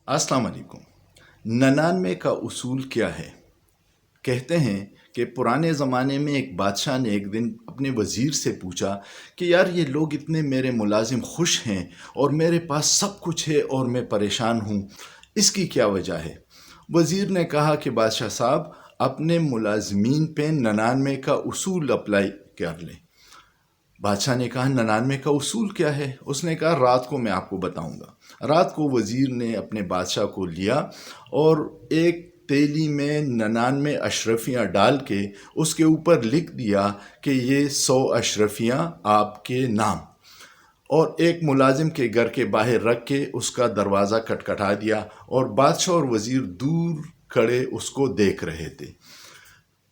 अस्सलाम वालेकुम। 99 का उसूल क्या है? कहते हैं कि पुराने ज़माने में एक बादशाह ने एक दिन अपने वज़ीर से पूछा कि यार ये लोग इतने मेरे मुलाजिम खुश हैं और मेरे पास सब कुछ है और मैं परेशान हूँ, इसकी क्या वजह है? वज़ीर ने कहा कि बादशाह साहब, अपने मुलाजमीन पे 99 का उसूल अप्लाई कर लें। बादशाह ने कहा 99 का उसूल क्या है? उसने कहा रात को मैं आपको बताऊंगा। रात को वज़ीर ने अपने बादशाह को लिया और एक तेली में 99 अशरफियाँ डाल के उसके ऊपर लिख दिया कि ये 100 अशरफियाँ आपके नाम, और एक मुलाजिम के घर के बाहर रख के उसका दरवाज़ा खटखटा दिया और बादशाह और वज़ीर दूर खड़े उसको देख रहे थे।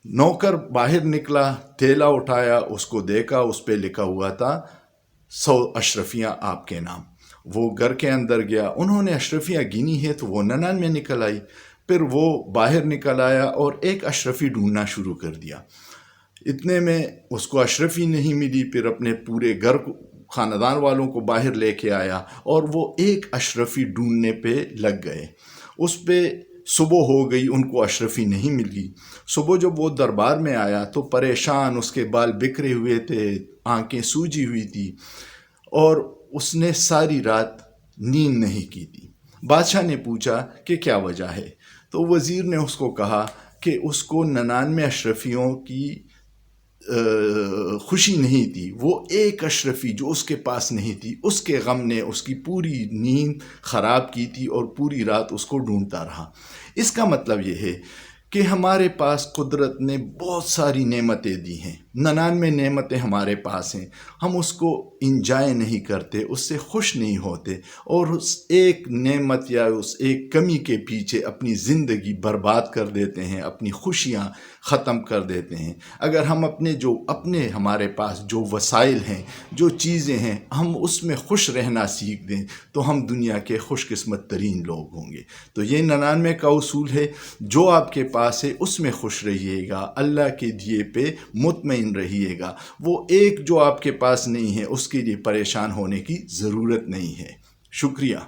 नौकर बाहर निकला, थैला उठाया, उसको देखा, उस पे लिखा हुआ था 100 अशरफियाँ आपके नाम। वो घर के अंदर गया, उन्होंने अशरफियाँ गिनी है तो वो 99 निकल आई। फिर वो बाहर निकल आया और एक अशरफी ढूंढना शुरू कर दिया। इतने में उसको अशरफी नहीं मिली, फिर अपने पूरे घर खानदान वालों को बाहर लेके आया और वो एक अशरफी ढूंढने पे लग गए। उस पे सुबह हो गई, उनको अशरफी नहीं मिली। सुबह जब वो दरबार में आया तो परेशान, उसके बाल बिखरे हुए थे, आंखें सूजी हुई थी और उसने सारी रात नींद नहीं की थी। बादशाह ने पूछा कि क्या वजह है, तो वज़ीर ने उसको कहा कि उसको 99 अशरफियों की खुशी नहीं थी। वो एक अशरफी जो उसके पास नहीं थी, उसके गम ने उसकी पूरी नींद ख़राब की थी और पूरी रात उसको ढूंढता रहा। इसका मतलब ये है कि हमारे पास कुदरत ने बहुत सारी नेमतें दी हैं, 99 नेमतें हमारे पास हैं, हम उसको इंजॉय नहीं करते, उससे खुश नहीं होते और उस एक नेमत या उस एक कमी के पीछे अपनी ज़िंदगी बर्बाद कर देते हैं, अपनी खुशियाँ ख़त्म कर देते हैं। अगर हम अपने हमारे पास जो वसाइल हैं, जो चीज़ें हैं, हम उसमें खुश रहना सीख दें तो हम दुनिया के खुशकिस्मत तरीन लोग होंगे। तो ये 99 का उसूल है, जो आपके पास है उसमें खुश रहिएगा, अल्लाह के दिए पे मुतमईन रहिएगा। वो एक जो आपके पास नहीं है उसके लिए परेशान होने की ज़रूरत नहीं है। शुक्रिया।